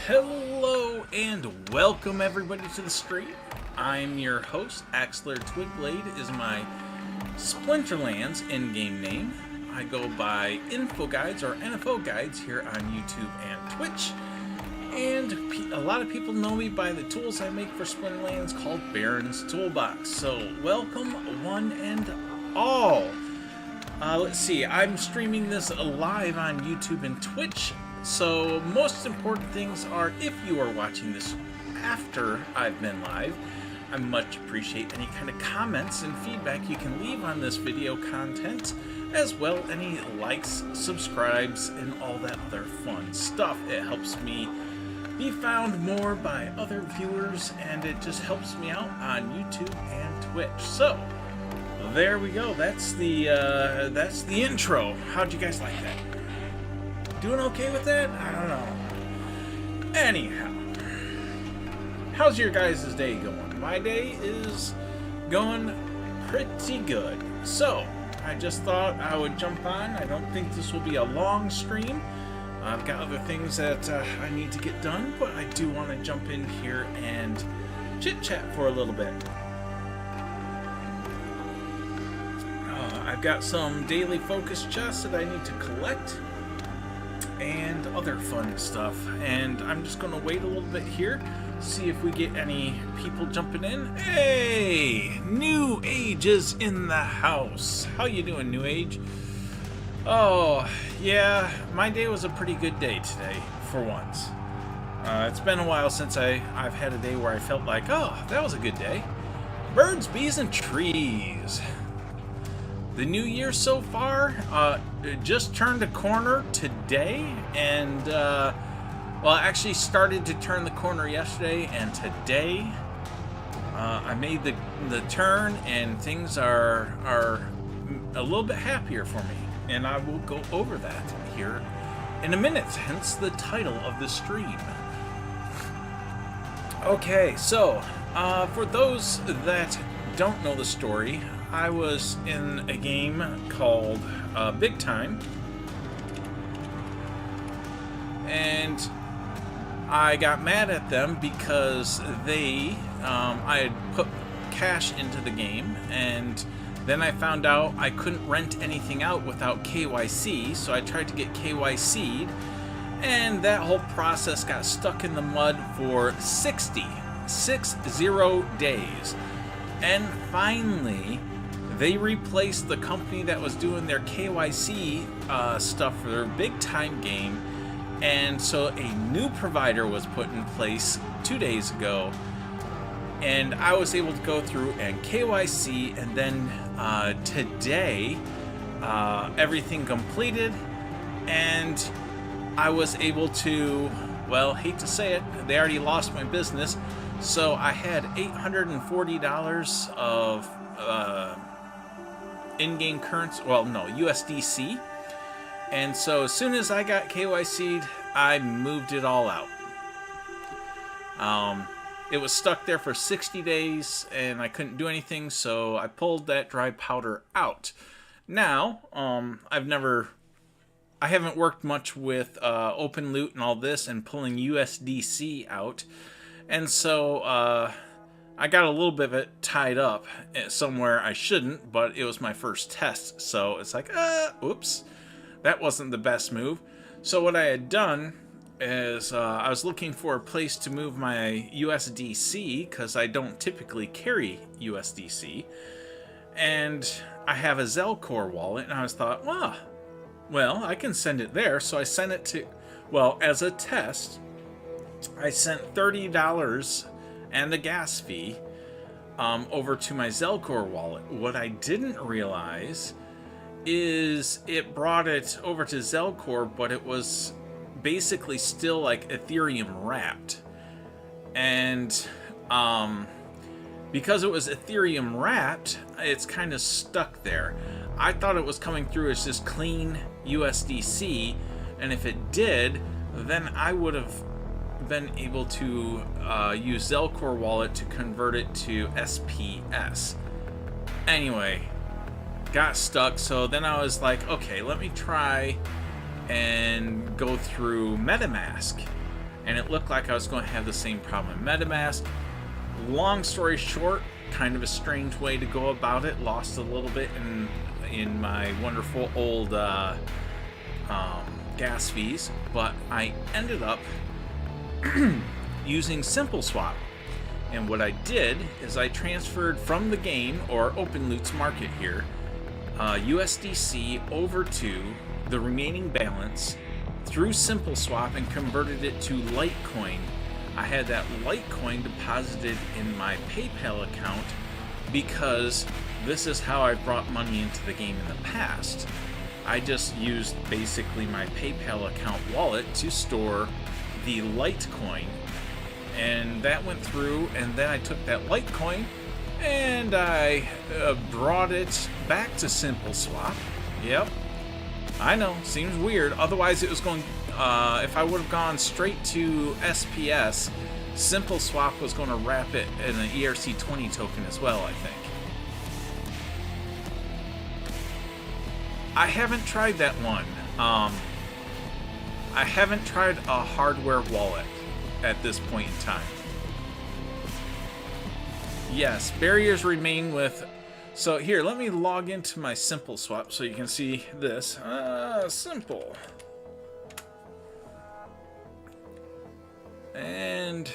Hello and welcome everybody to the stream. I'm your host. Axler Twigblade is my Splinterlands in-game name. I go by nfoGuides or nfoGuides here on YouTube and Twitch. And a lot of people know me by the tools I make for Splinterlands called Barons Toolbox. So welcome one and all. Let's see, I'm streaming this live on YouTube and Twitch. So most important things are, if you are watching this after I've been live, I much appreciate any kind of comments and feedback you can leave on this video content, as well any likes, subscribes, and all that other fun stuff. It helps me be found more by other viewers, and it just helps me out on YouTube and Twitch. So there we go. That's the intro. How'd you guys like that? Doing okay with that? I don't know. Anyhow, how's your guys' day going? My day is going pretty good. So, I just thought I would jump on. I don't think this will be a long stream. I've got other things that I need to get done, but I do want to jump in here and chit-chat for a little bit. I've got some daily focus chests that I need to collect, and other fun stuff, and I'm just gonna wait a little bit here, see if we get any people jumping in. Hey, New Age is in the house. How you doing, New Age? Oh yeah, my day was a pretty good day today for once. It's been a while since I've had a day where I felt like, oh, that was a good day. Birds, bees, and trees. The new year so far just turned a corner today, and well, I actually started to turn the corner yesterday, and today I made the turn, and things are a little bit happier for me, and I will go over that here in a minute, hence the title of the stream. Okay, so for those that don't know the story, I was in a game called Big Time, and I got mad at them because I had put cash into the game, and then I found out I couldn't rent anything out without KYC, so I tried to get KYC'd, and that whole process got stuck in the mud for 60 days. And finally, they replaced the company that was doing their KYC stuff for their Big Time game, and so a new provider was put in place 2 days ago, and I was able to go through and KYC, and then today everything completed, and I was able to, well, hate to say it, they already lost my business, so I had $840 of in-game currency, well, no, USDC, and so as soon as I got KYC'd, I moved it all out. It was stuck there for 60 days, and I couldn't do anything, so I pulled that dry powder out. Now, I haven't worked much with open loot and all this, and pulling USDC out, and so, I got a little bit of it tied up somewhere I shouldn't, but it was my first test, so it's like, oops, that wasn't the best move. So what I had done is I was looking for a place to move my USDC, because I don't typically carry USDC, and I have a Zelcore wallet, and I was thought, well, I can send it there, so I sent it to, well, as a test, I sent $30 and a gas fee over to my Zelcore wallet. What I didn't realize is it brought it over to Zelcore, but it was basically still like Ethereum wrapped, and because it was Ethereum wrapped, it's kind of stuck there. I thought it was coming through as just clean USDC, and if it did, then I would have been able to use Zelcore wallet to convert it to SPS. Anyway, got stuck, so then I was like, okay, let me try and go through MetaMask. and it looked like I was going to have the same problem in MetaMask. Long story short, kind of a strange way to go about it. Lost a little bit in my wonderful old gas fees, but I ended up using SimpleSwap. And what I did is I transferred from the game, or OpenLoot's market here, USDC over to the remaining balance through SimpleSwap and converted it to Litecoin. I had that Litecoin deposited in my PayPal account because this is how I brought money into the game in the past. I just used basically my PayPal account wallet to store the Litecoin, and that went through, and then I took that Litecoin and I brought it back to SimpleSwap. Yep, I know, seems weird. Otherwise it was going, if I would have gone straight to SPS, SimpleSwap was going to wrap it in an ERC20 token as well, I think. I haven't tried that one. I haven't tried a hardware wallet at this point in time. Yes, barriers remain with... So here, let me log into my SimpleSwap so you can see this. Simple. And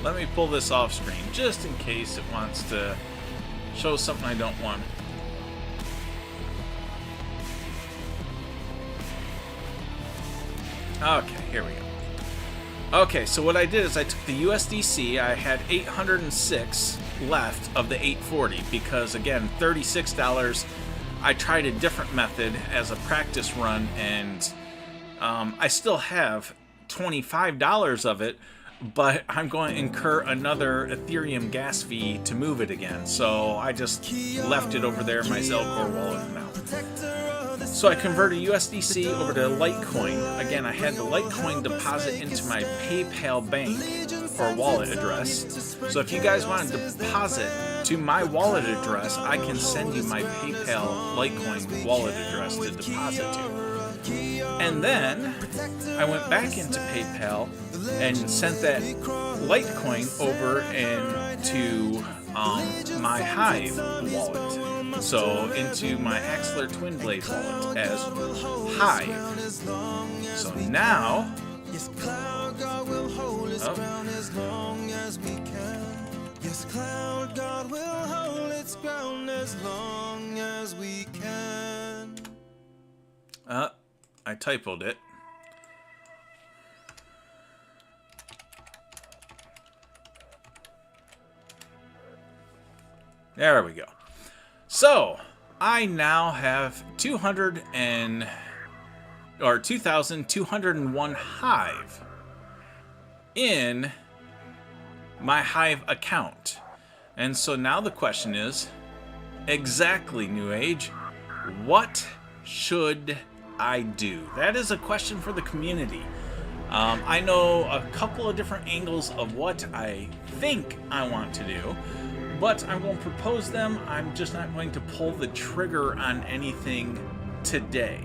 let me pull this off screen just in case it wants to show something I don't want. Okay, here we go. Okay, so what I did is I took the USDC. I had 806 left of the 840 because, again, $36. I tried a different method as a practice run, and I still have $25 of it, but I'm going to incur another Ethereum gas fee to move it again. So I just left it over there in my Zelcore wallet for now. So I converted USDC over to Litecoin. Again, I had the Litecoin deposit into my PayPal bank or wallet address. So if you guys want to deposit to my wallet address, I can send you my PayPal Litecoin wallet address to deposit to. And then I went back into PayPal and sent that Litecoin over into my HIVE wallet. So into my Axler Twin Blade wallet as HIVE. So now, I typoed it. There we go. So I now have 2,201 HIVE in my HIVE account. And so now the question is, exactly, New Age, what should I do? That is a question for the community. I know a couple of different angles of what I think I want to do, but I'm going to propose them. I'm just not going to pull the trigger on anything today.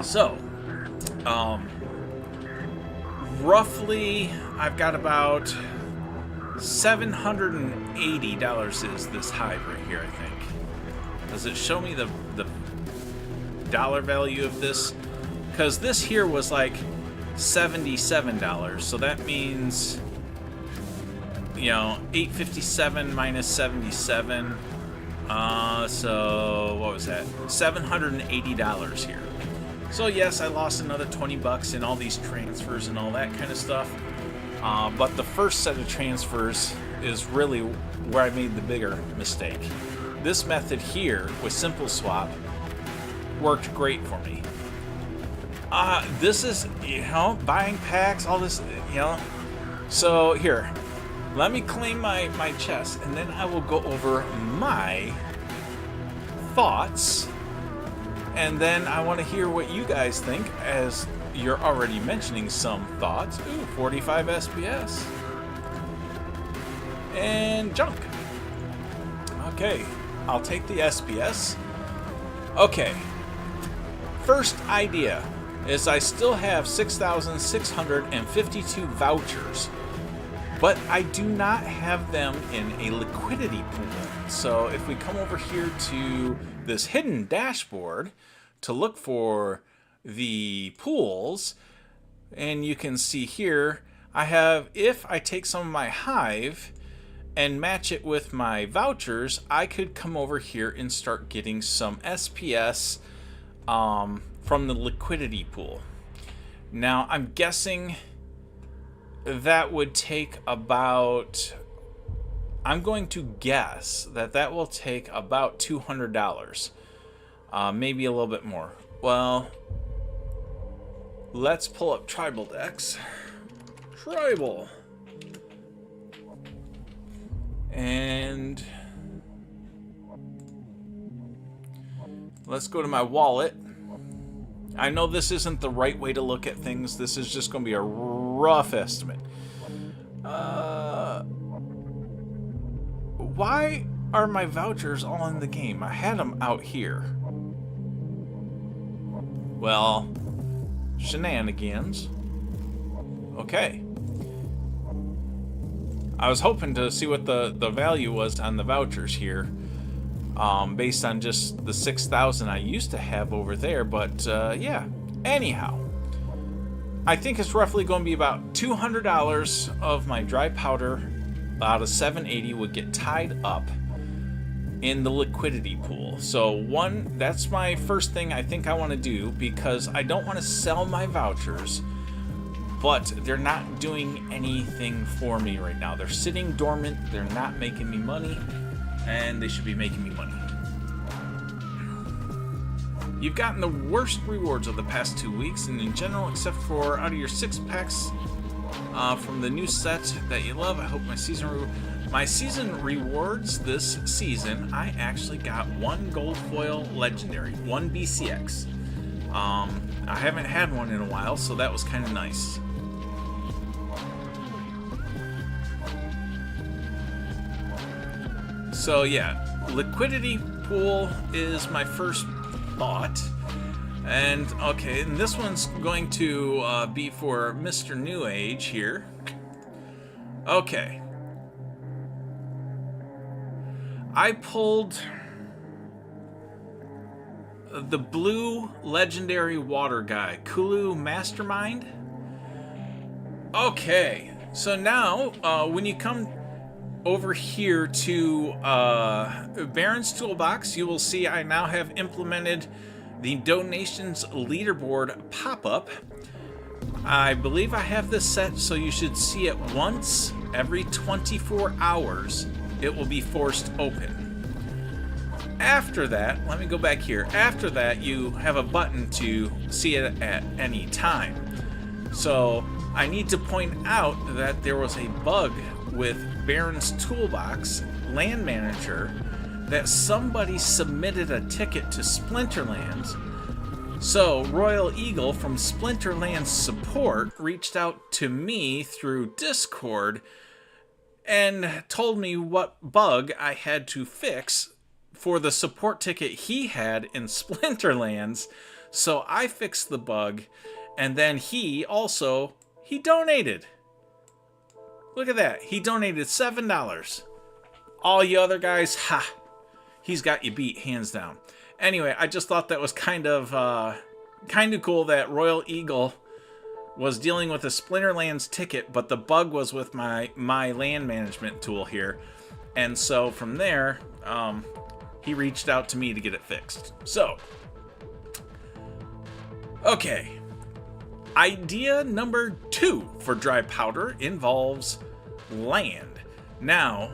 So, roughly, I've got about $780 is this HIVE right here, I think. Does it show me the dollar value of this? Because this here was like $77, so that means, you know, 857 minus 77. So what was that? $780 here. So yes, I lost another 20 bucks in all these transfers and all that kind of stuff. But the first set of transfers is really where I made the bigger mistake. This method here with SimpleSwap worked great for me. This is, you know, buying packs, all this, you know. So here, let me claim my chest, and then I will go over my thoughts, and then I want to hear what you guys think, as you're already mentioning some thoughts. Ooh, 45 SPS. And junk. Okay, I'll take the SPS. Okay. first idea is I still have 6,652 vouchers, but I do not have them in a liquidity pool. So if we come over here to this hidden dashboard to look for the pools, and you can see here, I have, if I take some of my Hive and match it with my vouchers, I could come over here and start getting some SPS from the liquidity pool. Now, I'm guessing that would take about, I'm going to guess that that will take about $200. Maybe a little bit more. Well, let's pull up Tribal Decks. Tribal. And let's go to my wallet. I know this isn't the right way to look at things. This is just going to be a rough estimate. Why are my vouchers all in the game? I had them out here. Well, shenanigans. Okay. I was hoping to see what the value was on the vouchers here, based on just the 6,000 I used to have over there, but yeah. Anyhow, I think it's roughly going to be about $200 of my dry powder out of 780 would get tied up in the liquidity pool. So that's my first thing I think I want to do, because I don't want to sell my vouchers, but they're not doing anything for me right now. They're sitting dormant, they're not making me money, and they should be making me money. You've gotten the worst rewards of the past 2 weeks, and in general, except for out of your 6 packs from the new set that you love. I hope my season rewards this season, I actually got 1 gold foil legendary, 1 BCX. I haven't had one in a while, so that was kind of nice. So yeah, liquidity pool is my first thought. And okay, and this one's going to be for Mr. New Age here. Okay. I pulled the blue legendary water guy, Kulu Mastermind. Okay, so now when you come over here to Barons Toolbox, you will see I now have implemented the donations leaderboard pop-up. I believe I have this set so you should see it once every 24 hours. It will be forced open. After that, let me go back here. After that, you have a button to see it at any time. So I need to point out that there was a bug with Barons Toolbox Land Manager that somebody submitted a ticket to Splinterlands. So Royal Eagle from Splinterlands support reached out to me through Discord and told me what bug I had to fix for the support ticket he had in Splinterlands. So I fixed the bug, and then he donated. Look at that. He donated $7. All you other guys, he's got you beat, hands down. Anyway, I just thought that was kind of cool that Royal Eagle was dealing with a Splinterlands ticket, but the bug was with my land management tool here. And so from there, he reached out to me to get it fixed. So, okay. Idea number 2 for dry powder involves land. Now,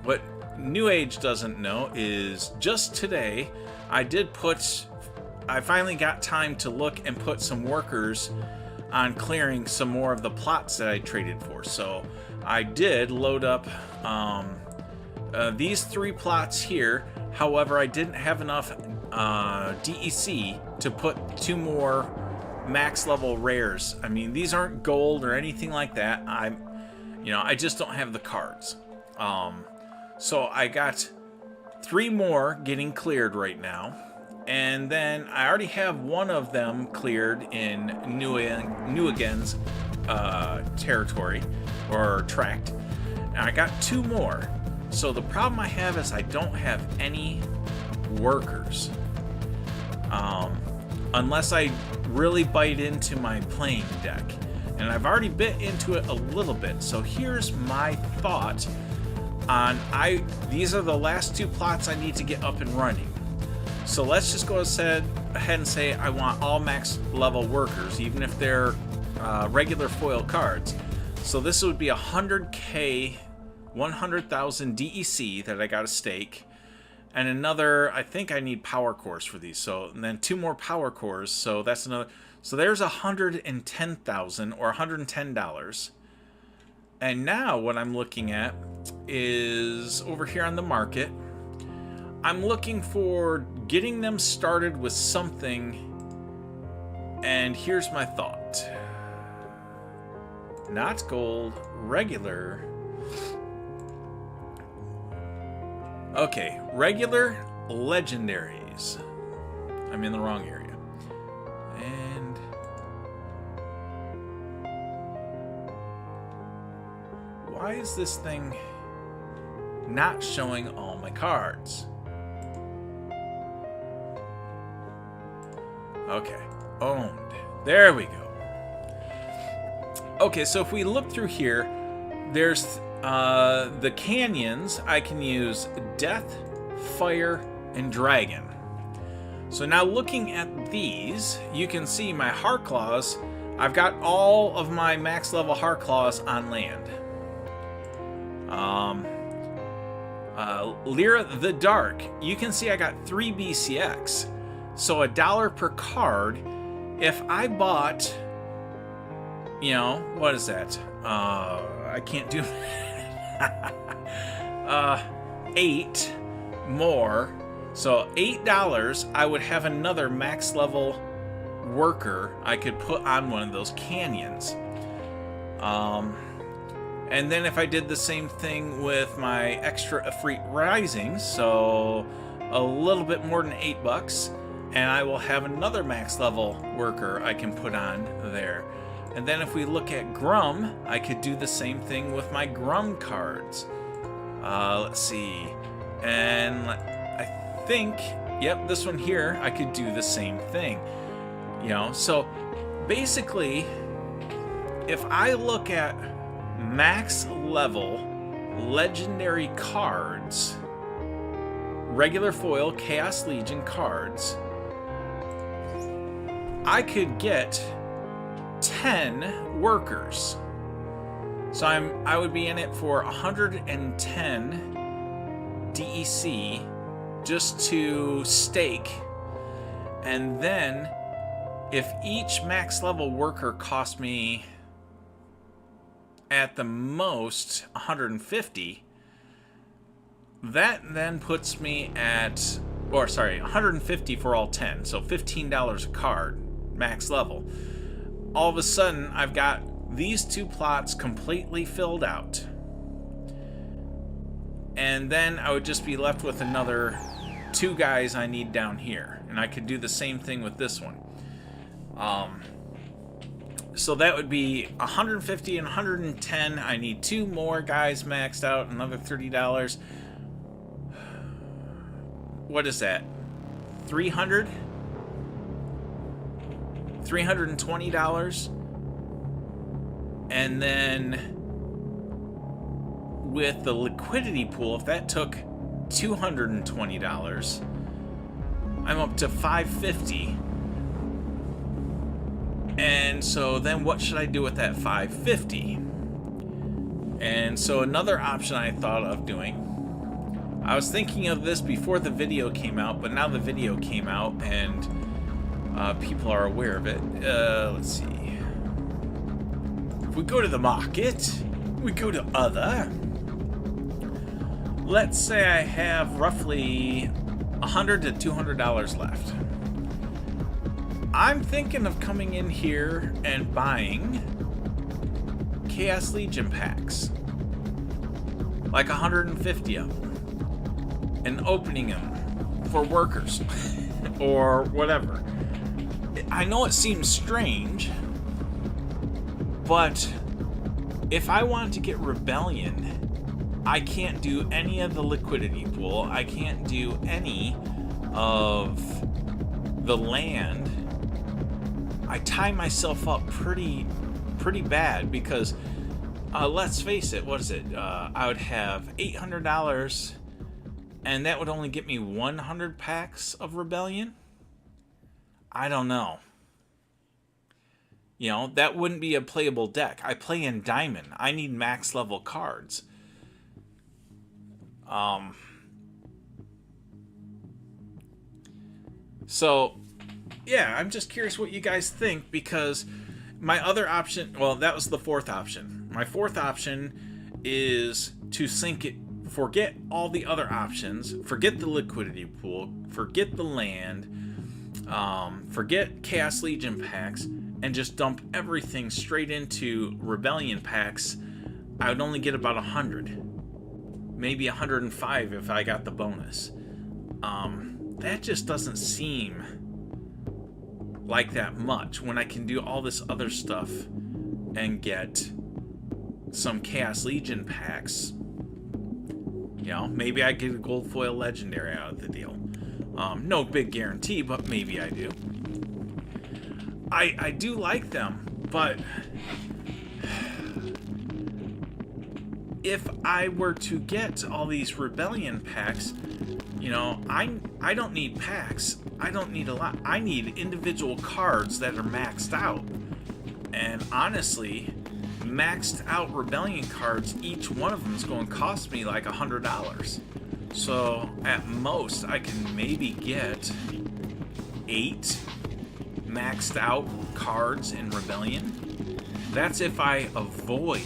what New Age doesn't know is just today, I finally got time to look and put some workers on clearing some more of the plots that I traded for. So I did load up these 3 plots here. However, I didn't have enough DEC to put 2 more max level rares. I mean, these aren't gold or anything like that. I just don't have the cards. So I got 3 more getting cleared right now. And then I already have one of them cleared in New Again's territory, or tract. And I got 2 more. So the problem I have is I don't have any workers. Unless I really bite into my playing deck. And I've already bit into it a little bit. So here's my thought on these are the last 2 plots I need to get up and running. So let's just go ahead and say I want all max level workers, even if they're regular foil cards. So this would be 100k, 100,000 DEC that I got to stake. And another, I think I need power cores for these. So, and then 2 more power cores. So that's another. So there's 110,000 or $110. And now what I'm looking at is over here on the market. I'm looking for getting them started with something. And here's my thought. Not gold, regular. Okay, regular legendaries. I'm in the wrong area. And why is this thing not showing all my cards? Okay, owned. There we go. Okay, so if we look through here, there's the canyons. I can use Death, Fire, and Dragon. So now looking at these, you can see my Heart Claws. I've got all of my max level Heart Claws on land. Lyra the Dark, you can see I got 3 BCX. So $1 per card. If I bought, you know, what is that? I can't do 8 more. So $8, I would have another max level worker I could put on one of those canyons. And then if I did the same thing with my extra Efreet Rising, so a little bit more than $8, and I will have another max level worker I can put on there. And then if we look at Grum, I could do the same thing with my Grum cards. Let's see. And I think, yep, this one here, I could do the same thing. You know, so basically, if I look at max level legendary cards, regular foil Chaos Legion cards, I could get 10 workers. So I would be in it for 110 DEC just to stake. And then if each max level worker cost me at the most 150, that then puts me at, or sorry, 150 for all 10, so $15 a card, max level. All of a sudden, I've got these 2 plots completely filled out. And then I would just be left with another 2 guys I need down here. And I could do the same thing with this one. So that would be 150 and 110. I need 2 more guys maxed out, another $30. What is that? 300? $320. And then with the liquidity pool, if that took $220, I'm up to $550. And so then what should I do with that $550? And so another option I thought of doing, I was thinking of this before the video came out, but now the video came out and people are aware of it. Let's see. If we go to the market, we go to other. Let's say I have roughly $100 to $200 left. I'm thinking of coming in here and buying Chaos Legion packs, like 150 of them, and opening them for workers. or whatever. I know it seems strange, but if I want to get Rebellion, I can't do any of the liquidity pool. I can't do any of the land. I tie myself up pretty bad because let's face it, what is it? I would have $800 and that would only get me 100 packs of Rebellion. I don't know. You know, that wouldn't be a playable deck. I play in Diamond. I need max level cards. So, yeah, I'm just curious what you guys think, because my other option, well, that was the fourth option. My fourth option is to sink it, forget all the other options, forget the liquidity pool, forget the land, forget Chaos Legion packs, and just dump everything straight into Rebellion packs. I would only get about 100. Maybe 105 if I got the bonus. That just doesn't seem like that much when I can do all this other stuff and get some Chaos Legion packs. You know, maybe I get a gold foil legendary out of the deal. No big guarantee, but maybe I do. I do like them, but if I were to get all these Rebellion packs, you know, I don't need packs. I don't need a lot. I need individual cards that are maxed out. And honestly, maxed out Rebellion cards, each one of them is going to cost me like $100. So at most, I can maybe get 8 maxed out cards in Rebellion. That's if I avoid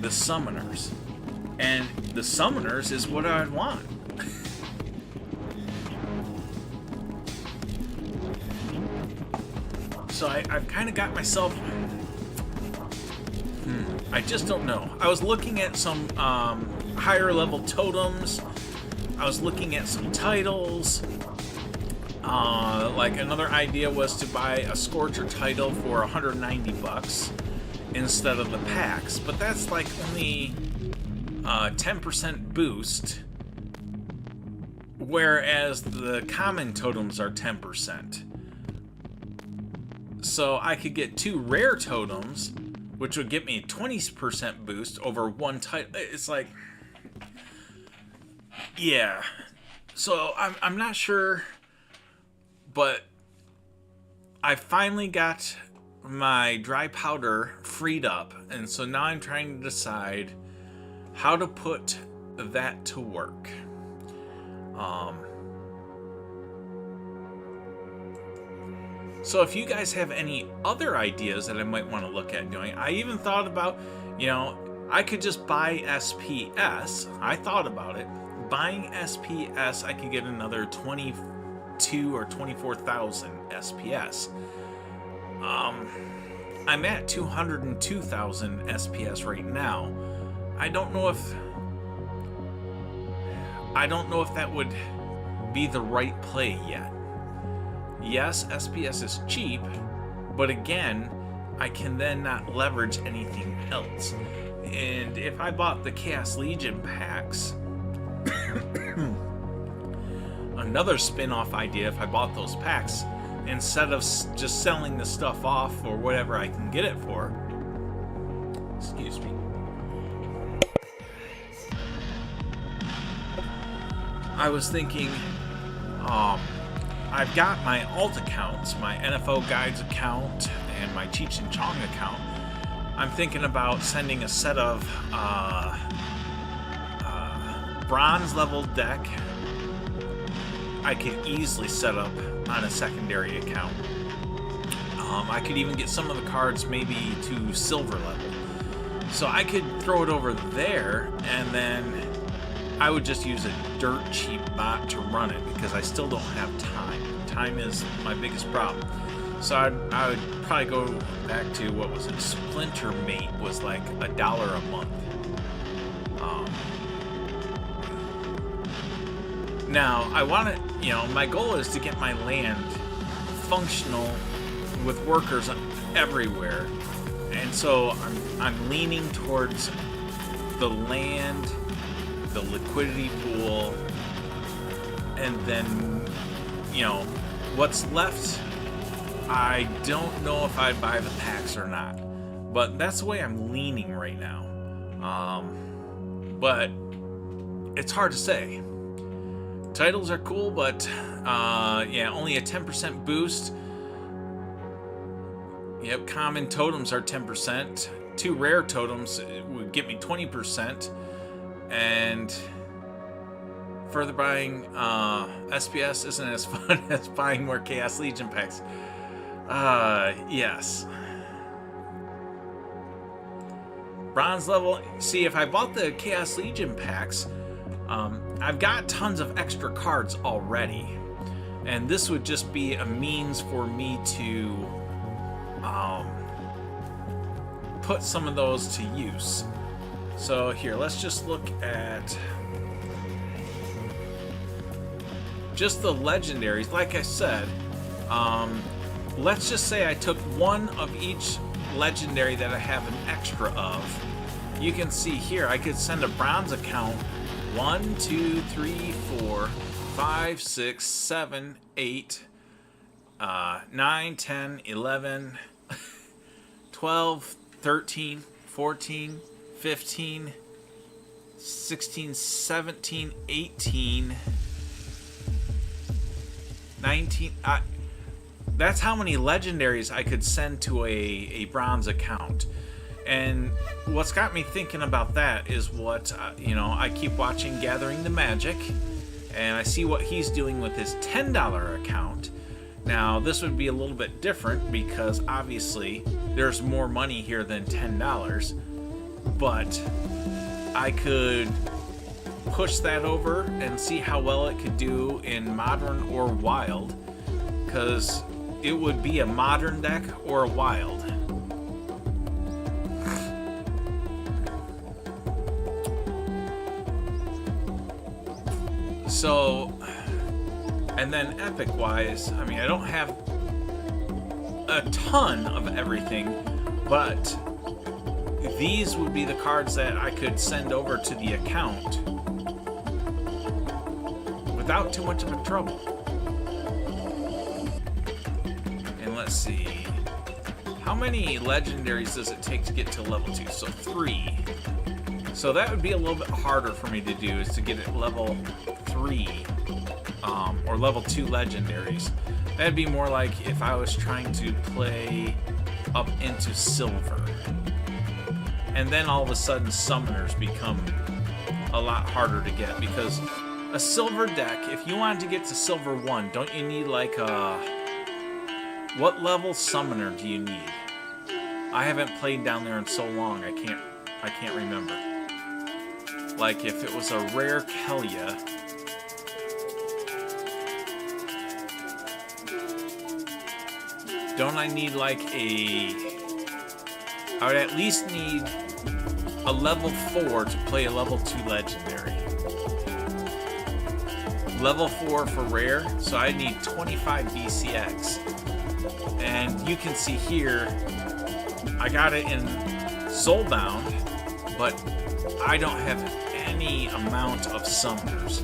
the summoners. And the summoners is what I'd want. So I've kind of got myself... I just don't know. I was looking at some higher level totems. I was looking at some titles. Like another idea was to buy a Scorcher title for 190 bucks instead of the packs. But that's like only 10% boost. Whereas the common totems are 10%. So I could get 2 rare totems, which would get me a 20% boost over one title. It's like, yeah. So I'm not sure, but I finally got my dry powder freed up, and so now I'm trying to decide how to put that to work. So if you guys have any other ideas that I might want to look at doing, I even thought about, you know, I could just buy SPS. I thought about it. Buying SPS, I could get another 22 or 24,000 SPS. I'm at 202,000 SPS right now. I don't know if that would be the right play yet. Yes, SPS is cheap, but again, I can then not leverage anything else. And if I bought the Chaos Legion packs, another spin-off idea, if I bought those packs, instead of just selling the stuff off or whatever I can get it for, excuse me, I was thinking, I've got my alt accounts, my nfoGuides account and my Cheech and Chong account. I'm thinking about sending a set of bronze level deck I could easily set up on a secondary account. I could even get some of the cards maybe to silver level. So I could throw it over there, and then I would just use a dirt cheap bot to run it because I still don't have time. Time is my biggest problem. So I would probably go back to, what was it, Splinter Mate was like $1 a month. Now, I want to, you know, my goal is to get my land functional with workers everywhere. And so I'm leaning towards the land, the liquidity pool, and then, you know, what's left, I don't know if I'd buy the packs or not. But that's the way I'm leaning right now. But it's hard to say. Titles are cool, but yeah, only a 10% boost. Yep, common totems are 10%. 2 rare totems would get me 20%. And further buying SPS isn't as fun as buying more Chaos Legion packs. Yes. Bronze level. See, if I bought the Chaos Legion packs, I've got tons of extra cards already. And this would just be a means for me to put some of those to use. So here, let's just look at just the legendaries. Like I said, let's just say I took one of each legendary that I have an extra of. You can see here I could send a bronze account 1, 2, 3, 4, 5, 6, 7, 8, 9, 10, 11, 12, 13, 14, 15, 16, 17, 18, 19. That's how many legendaries I could send to a bronze account. And what's got me thinking about that is what, you know, I keep watching Gathering the Magic, and I see what he's doing with his $10 account. Now, this would be a little bit different because obviously there's more money here than $10, but I could push that over and see how well it could do in Modern or Wild, because it would be a Modern deck or a Wild. So, and then epic wise, I mean, I don't have a ton of everything, but these would be the cards that I could send over to the account without too much of a trouble. And let's see, how many legendaries does it take to get to level 2? So 3. So that would be a little bit harder for me to do, is to get it level 3 or level 2 legendaries. That'd be more like if I was trying to play up into silver. And then all of a sudden summoners become a lot harder to get, because a silver deck, if you wanted to get to silver 1, don't you need like a... What level summoner do you need? I haven't played down there in so long, I can't remember. Like if it was a rare Kelia, don't I need like a... I would at least need a level 4 to play a level 2 legendary. Level 4 for rare, so I need 25 BCX. And you can see here, I got it in Soulbound, but I don't have any amount of summoners.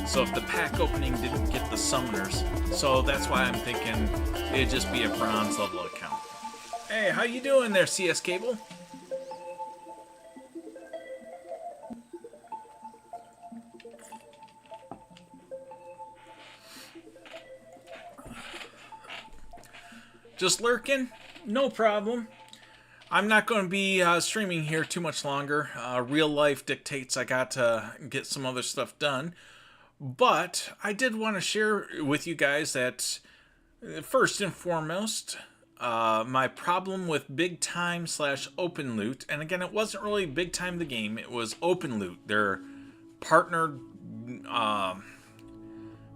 So if the pack opening didn't get the summoners, so that's why I'm thinking it'd just be a bronze level account. Hey, how you doing there, CS Cable? Just lurking? No problem. I'm not going to be streaming here too much longer. Real life dictates I got to get some other stuff done. But I did want to share with you guys that, first and foremost, my problem with Big Time / Open Loot, and again, it wasn't really Big Time the game, it was Open Loot, their partnered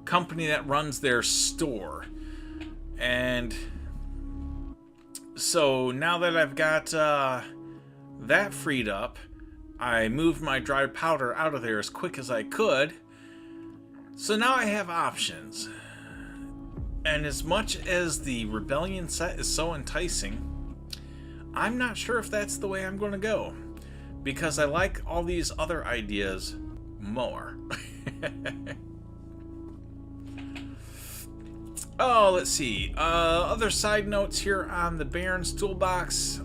company that runs their store. And so now that I've got that freed up, I moved my dry powder out of there as quick as I could. So now I have options. And as much as the Rebellion set is so enticing, I'm not sure if that's the way I'm going to go. Because I like all these other ideas more. Oh, let's see. Other side notes here on the Barons Toolbox.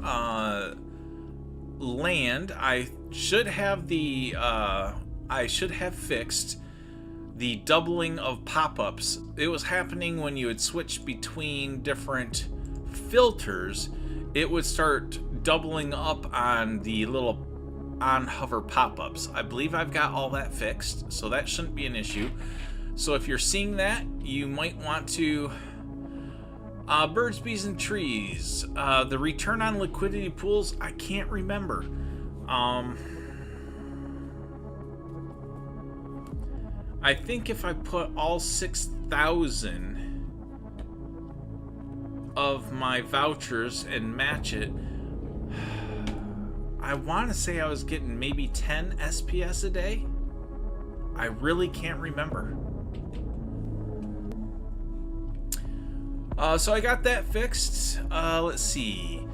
Land. I should have fixed the doubling of pop-ups. It was happening when you would switch between different filters. It would start doubling up on the little on-hover pop-ups. I believe I've got all that fixed, so that shouldn't be an issue. So if you're seeing that, you might want to... birds, bees, and trees. The return on liquidity pools, I can't remember. I think if I put all 6,000 of my vouchers and match it, I want to say I was getting maybe 10 SPS a day. I really can't remember. So I got that fixed. Let's see.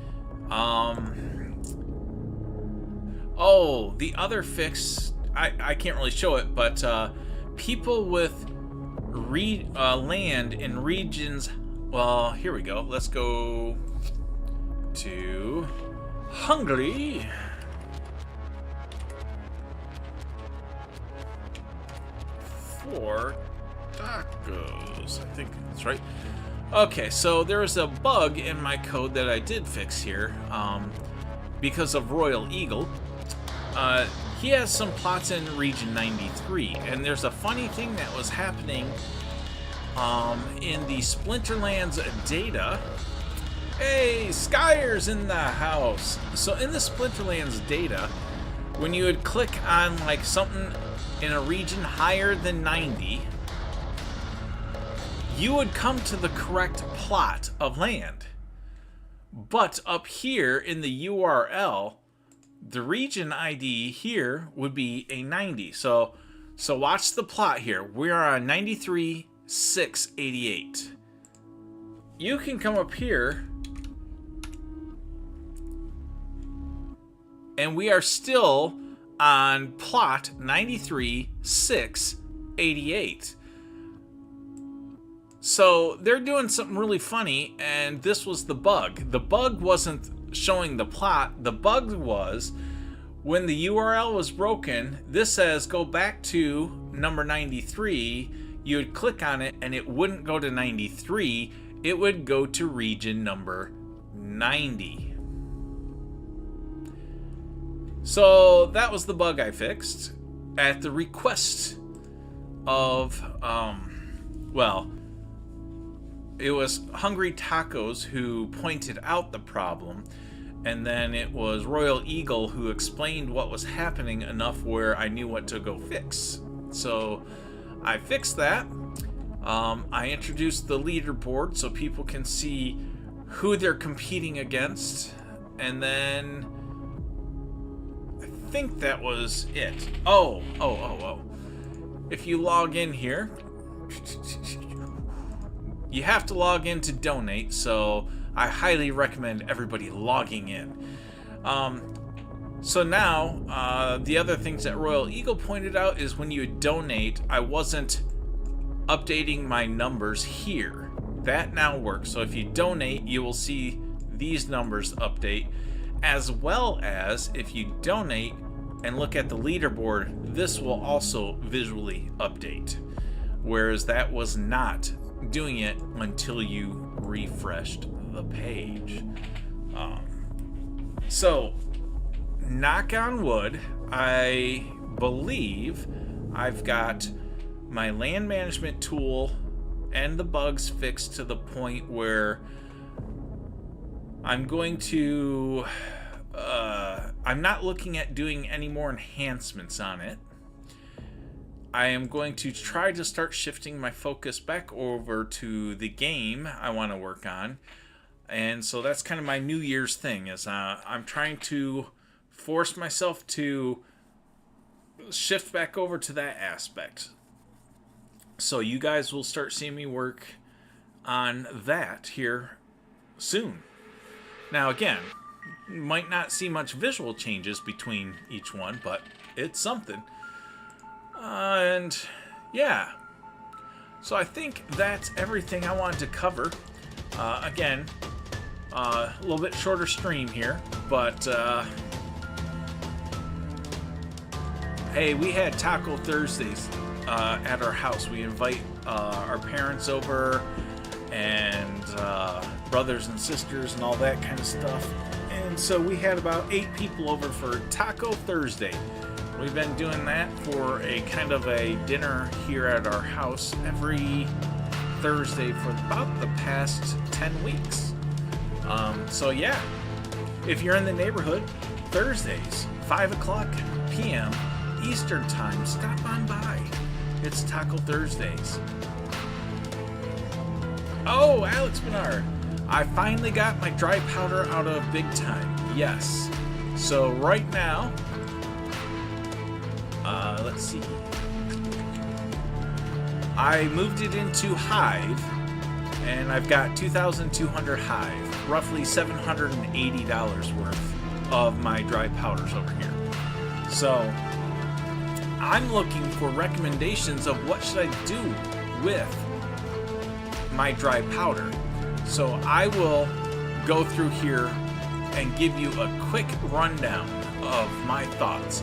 Oh, the other fix, I can't really show it, but people with land in regions. Well, here we go. Let's go to Hungary. For tacos. I think that's right. Okay, so there was a bug in my code that I did fix here because of Royal Eagle. He has some plots in Region 93, and there's a funny thing that was happening in the Splinterlands data. Hey, Skyer's in the house. So in the Splinterlands data, when you would click on like something in a region higher than 90, you would come to the correct plot of land. But up here in the URL, the region ID here would be a 90. So watch the plot here. We are on 93,688. You can come up here and we are still on plot 93,688. So they're doing something really funny, and this was the bug. The bug wasn't showing the plot. The bug was when the URL was broken, this says go back to number 93. You would click on it and it wouldn't go to 93. It would go to region number 90. So that was the bug I fixed at the request of, well, it was Hungry Tacos who pointed out the problem, and then it was Royal Eagle who explained what was happening enough where I knew what to go fix. So I fixed that. I introduced the leaderboard so people can see who they're competing against, and then I think that was it. Oh. If you log in here, you have to log in to donate, so I highly recommend everybody logging in. So now, the other things that Royal Eagle pointed out is when you donate, I wasn't updating my numbers here. That now works. So if you donate, you will see these numbers update, as well as if you donate and look at the leaderboard, this will also visually update. Whereas that was not doing it until you refreshed the page. So knock on wood, I believe I've got my land management tool and the bugs fixed to the point where I'm going to I'm not looking at doing any more enhancements on it. I am going to try to start shifting my focus back over to the game I want to work on. And so that's kind of my New Year's thing, is I'm trying to force myself to shift back over to that aspect. So you guys will start seeing me work on that here soon. Now again, you might not see much visual changes between each one, but it's something. And yeah, so I think that's everything I wanted to cover. Again, a little bit shorter stream here, but hey, we had Taco Thursdays at our house. We invite our parents over and brothers and sisters and all that kind of stuff. And so we had about 8 people over for Taco Thursday. We've been doing that for a kind of a dinner here at our house every Thursday for about the past 10 weeks. So yeah, if you're in the neighborhood, Thursdays, 5 o'clock p.m. Eastern Time, stop on by. It's Taco Thursdays. Oh, Alex Bernard, I finally got my dry powder out of Big Time. Yes. So right now, let's see. I moved it into HIVE, and I've got 2,200 HIVE, roughly $780 worth of my dry powders over here. So I'm looking for recommendations of what should I do with my dry powder. So I will go through here and give you a quick rundown of my thoughts.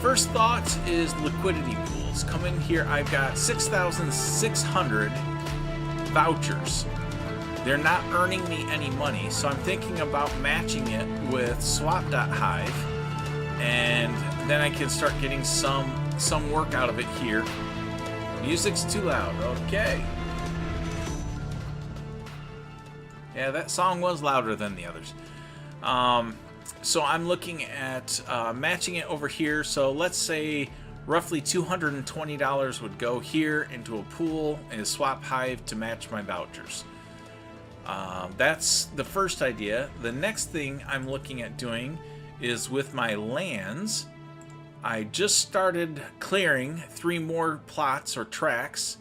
First thought is liquidity pools. Come in here, I've got 6,600 vouchers. They're not earning me any money, so I'm thinking about matching it with swap.hive, and then I can start getting some work out of it here. Music's too loud. Okay. Yeah, that song was louder than the others. So I'm looking at matching it over here. So let's say roughly $220 would go here into a pool and swap Hive to match my vouchers. That's the first idea. The next thing I'm looking at doing is with my lands. I just started clearing 3 more plots or tracks.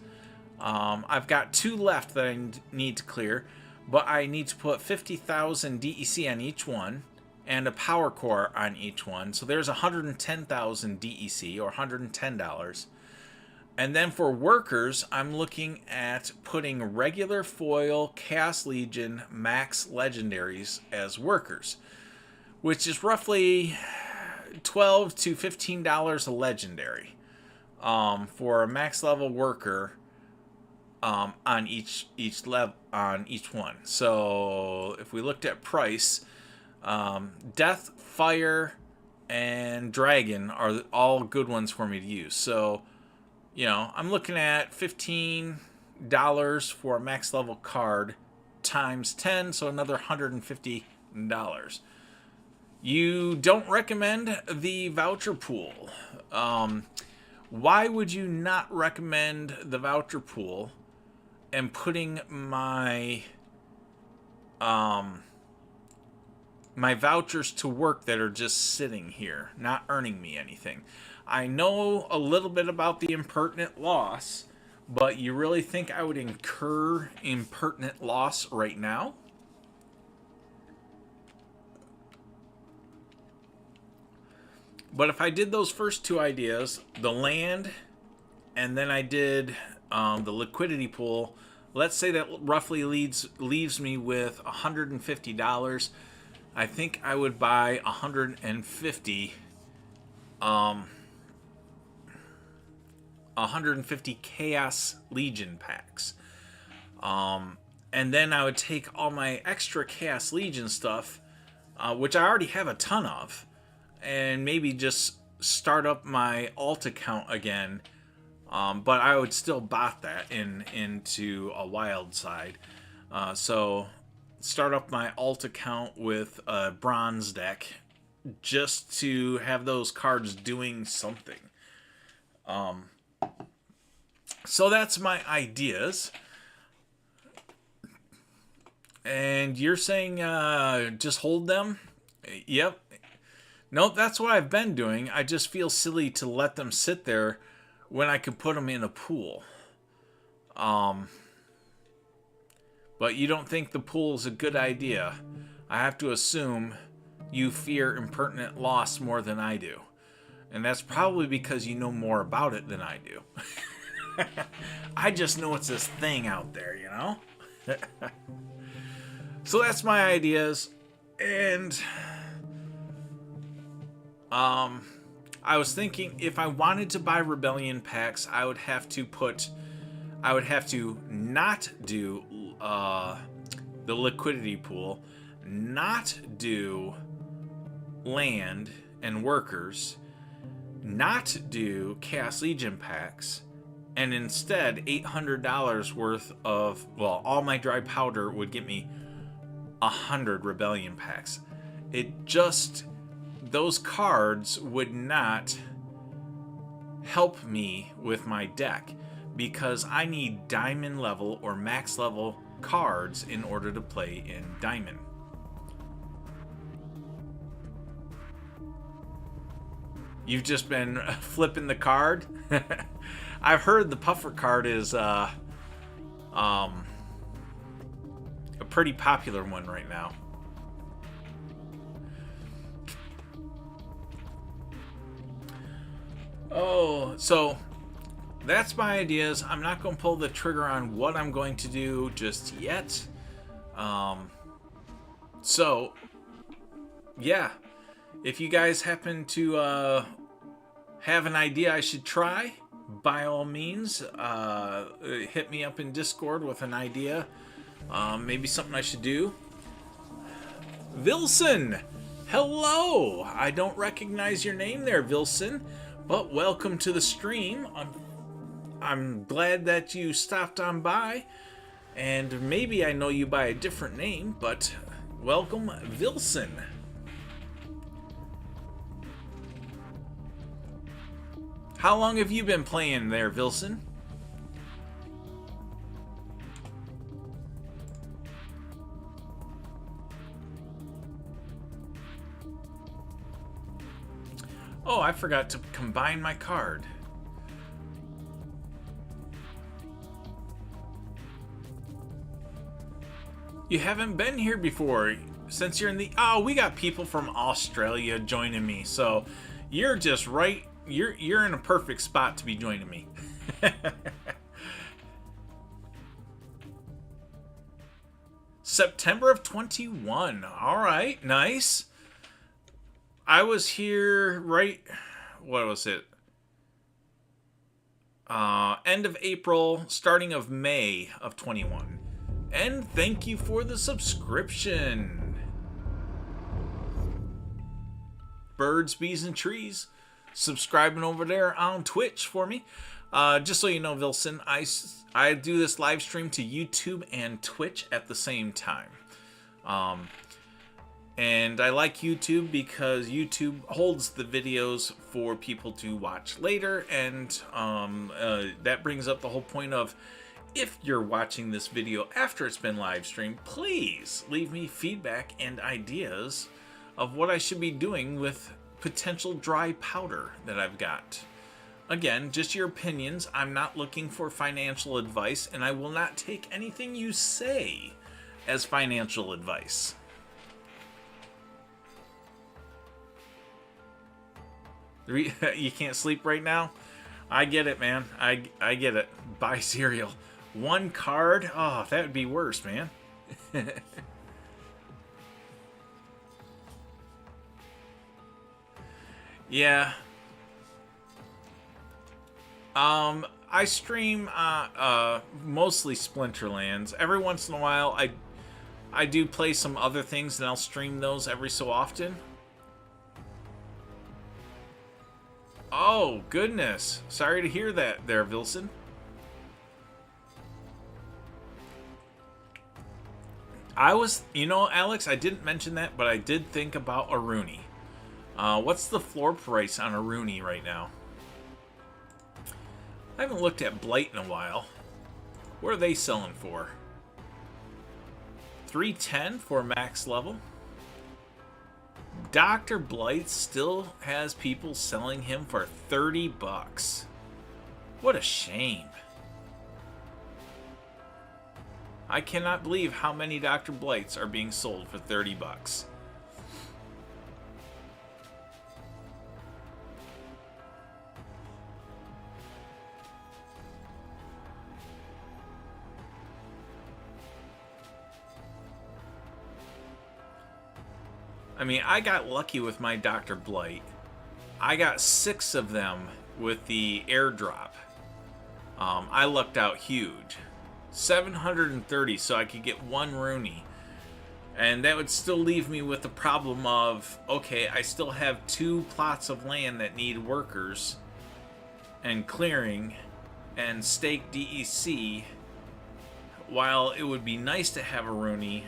I've got 2 left that I need to clear, but I need to put 50,000 DEC on each one and a power core on each one. So there's 110,000 DEC, or $110. And then for workers, I'm looking at putting regular foil, Chaos Legion, max legendaries as workers, which is roughly $12 to $15 a legendary for a max level worker on each level on each one. So if we looked at price, Death, Fire, and Dragon are all good ones for me to use. So, you know, I'm looking at $15 for a max level card times 10, so another $150. You don't recommend the voucher pool. Why would you not recommend the voucher pool and putting my my vouchers to work that are just sitting here, not earning me anything? I know a little bit about the impertinent loss, but you really think I would incur impertinent loss right now? But if I did those first 2 ideas, the land, and then I did the liquidity pool, let's say that roughly leaves me with $150. I think I would buy 150 Chaos Legion packs. And then I would take all my extra Chaos Legion stuff, which I already have a ton of, and maybe just start up my alt account again. But I would still bot that into a wild side. So start up my alt account with a bronze deck just to have those cards doing something. So that's my ideas. And you're saying just hold them? Yep. Nope, that's what I've been doing. I just feel silly to let them sit there when I could put them in a pool. But you don't think the pool is a good idea. I have to assume you fear impertinent loss more than I do. And that's probably because you know more about it than I do. I just know it's this thing out there, you know? So that's my ideas. And I was thinking if I wanted to buy Rebellion packs, I would have to not do the liquidity pool, not do land and workers, not do Chaos Legion packs, and instead $800 worth of, well, all my dry powder would get me 100 Rebellion packs. Those cards would not help me with my deck because I need diamond level or max level cards in order to play in diamond. You've just been flipping the card. I've heard the puffer card is a pretty popular one right now. Oh, so that's my ideas. I'm not going to pull the trigger on what I'm going to do just yet. So, yeah. If you guys happen to have an idea I should try, by all means, hit me up in Discord with an idea. Maybe something I should do. Vilson! Hello! I don't recognize your name there, Vilson, but welcome to the stream. I'm glad that you stopped on by, and maybe I know you by a different name, but welcome, Vilson. How long have you been playing there, Vilson? Oh, I forgot to combine my card. You haven't been here before. Since you're in the... Oh, we got people from Australia joining me. So you're just right... You're in a perfect spot to be joining me. September of 21. All right, nice. I was here right... What was it? End of April, starting of May of 21. And thank you for the subscription. Birds, bees, and trees. Subscribing over there on Twitch for me. Just so you know, Vilson, I do this live stream to YouTube and Twitch at the same time. And I like YouTube because YouTube holds the videos for people to watch later, and that brings up the whole point of, if you're watching this video after it's been live streamed, please leave me feedback and ideas of what I should be doing with potential dry powder that I've got. Again, just your opinions. I'm not looking for financial advice, and I will not take anything you say as financial advice. You can't sleep right now? I get it, man. I get it. Buy cereal. One card? Oh, that would be worse, man. Yeah. I stream mostly Splinterlands. Every once in a while I do play some other things, and I'll stream those every so often. Oh, goodness. Sorry to hear that there, Vilson. Alex, I didn't mention that, but I did think about a Rooney. What's the floor price on a Rooney right now? I haven't looked at Blight in a while. What are they selling for? 310 for max level. Dr. Blight still has people selling him for $30. What a shame. I cannot believe how many Dr. Blights are being sold for 30 bucks. I mean, I got lucky with my Dr. Blight. I got 6 of them with the airdrop. I lucked out huge. 730, so I could get 1 Rooney. And that would still leave me with the problem of, okay, I still have 2 plots of land that need workers and clearing and stake DEC. While it would be nice to have a Rooney,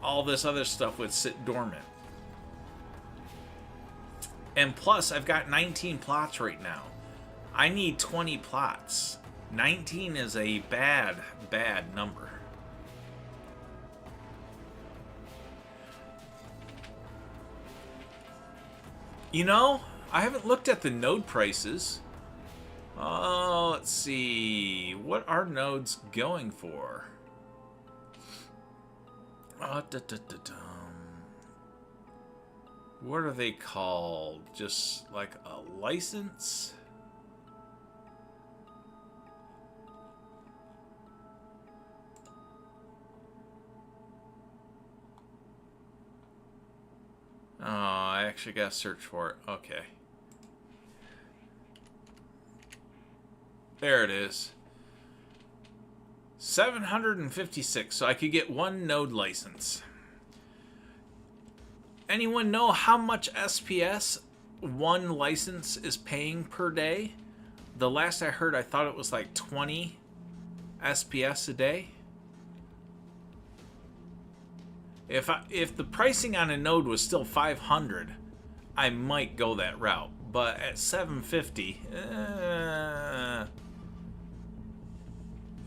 all this other stuff would sit dormant. And plus, I've got 19 plots right now. I need 20 plots. 19 is a bad number. You know, I haven't looked at the node prices. Oh, let's see. What are nodes going for? What are they called? Just like a license? Oh, I actually gotta search for it. Okay. There it is. 756, so I could get 1 node license. Anyone know how much SPS 1 license is paying per day? The last I heard, I thought it was like 20 SPS a day. If the pricing on a node was still 500, I might go that route. But at 750,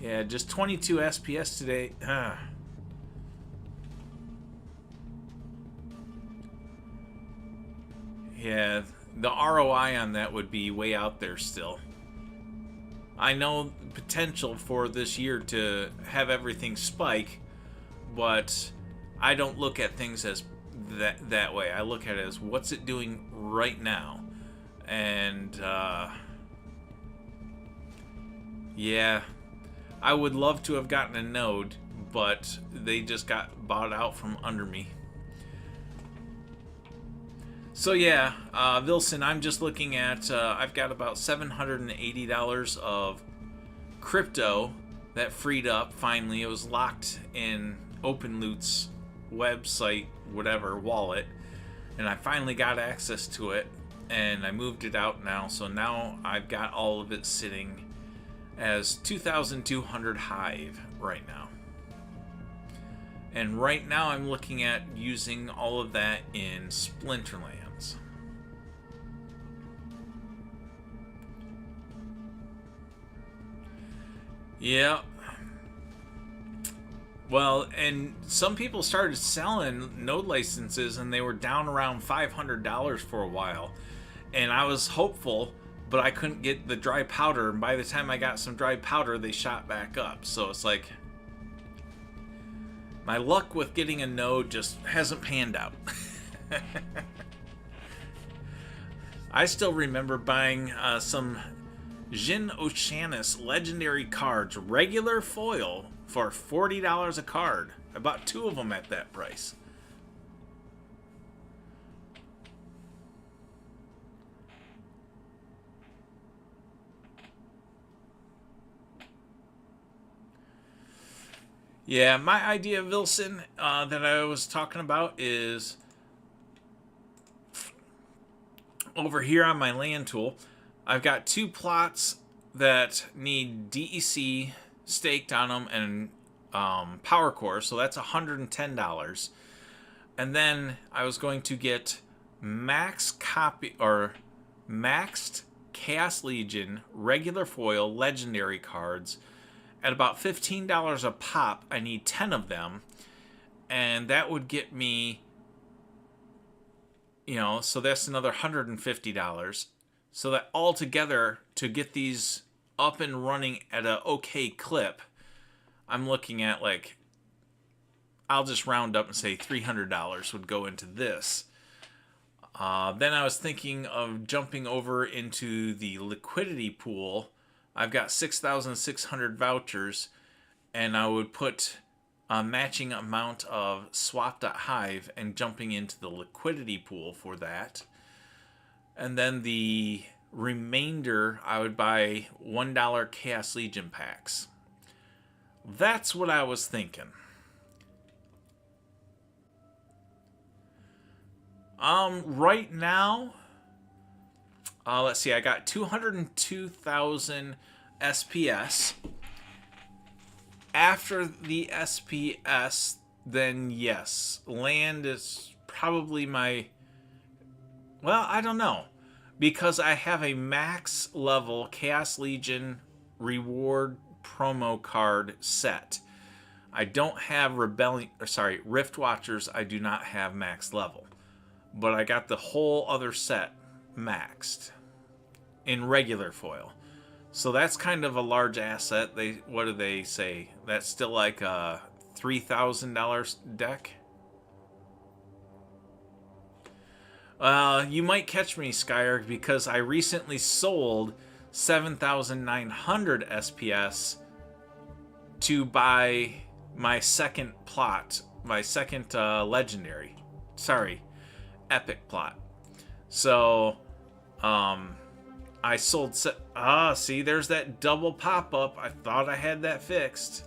yeah, just 22 SPS today. Yeah, the ROI on that would be way out there still. I know potential for this year to have everything spike, but I don't look at things as that way. I look at it as what's it doing right now. And yeah, I would love to have gotten a node, but they just got bought out from under me. So yeah, Vilson, I'm just looking at, I've got about $780 of crypto that freed up finally. It was locked in OpenLoot's website, whatever, wallet, and I finally got access to it, and I moved it out now, so now I've got all of it sitting as 2,200 HIVE right now. And right now I'm looking at using all of that in Splinterlands. Yeah. Well, and some people started selling node licenses and they were down around $500 for a while. And I was hopeful, but I couldn't get the dry powder. And by the time I got some dry powder, they shot back up. So it's like, my luck with getting a node just hasn't panned out. I still remember buying some Jin Oceanus legendary cards, regular foil, for $40 a card. I bought 2 of them at that price. Yeah, my idea, Vilson, that I was talking about is over here on my land tool. I've got 2 plots that need DEC staked on them and power core, so that's $110. And then I was going to get maxed Chaos Legion regular foil legendary cards at about $15 a pop. I need 10 of them, and that would get me, you know, so that's another $150. So that altogether, to get these up and running at a okay clip, I'm looking at, like, I'll just round up and say $300 would go into this. Then I was thinking of jumping over into the liquidity pool. I've got 6,600 vouchers, and I would put a matching amount of swap.hive and jumping into the liquidity pool for that. And then the remainder, I would buy $1 Chaos Legion packs. That's what I was thinking. Right now, let's see, I got 202,000 SPS. After the SPS, then yes, land is probably my, well, I don't know, because I have a max level Chaos Legion reward promo card set. I don't have Rift Watchers. I do not have max level. But I got the whole other set maxed in regular foil. So that's kind of a large asset. What do they say? That's still like a $3,000 deck. You might catch me, Skyer, because I recently sold 7,900 SPS to buy my second plot, my second legendary. Sorry. Epic plot. So, I sold. See, there's that double pop up. I thought I had that fixed.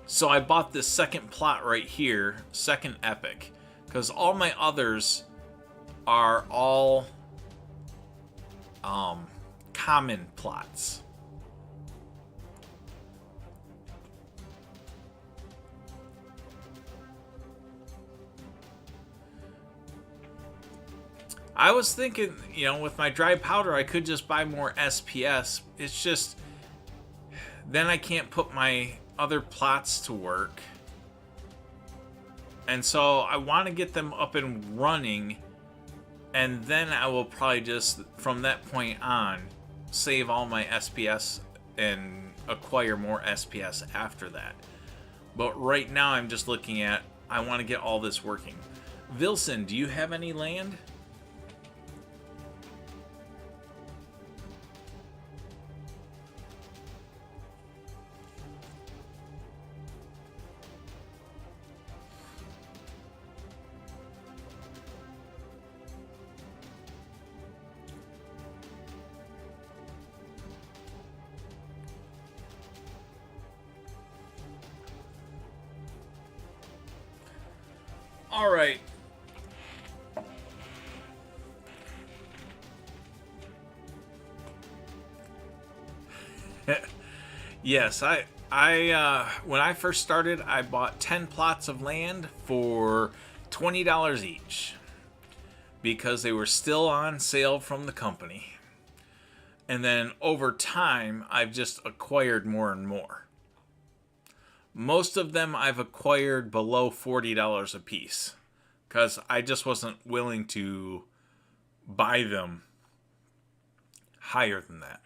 So I bought this second plot right here, second epic, because all my others are all common plots. I was thinking, with my dry powder, I could just buy more SPS. It's just, then I can't put my other plots to work. And so I want to get them up and running, and then I will probably just, from that point on, save all my SPS and acquire more SPS after that. But right now I'm just looking at, I want to get all this working. Vilson, do you have any land? All right. Yes, I when I first started, I bought 10 plots of land for $20 each because they were still on sale from the company. And then over time, I've just acquired more and more. Most of them I've acquired below $40 a piece because I just wasn't willing to buy them higher than that.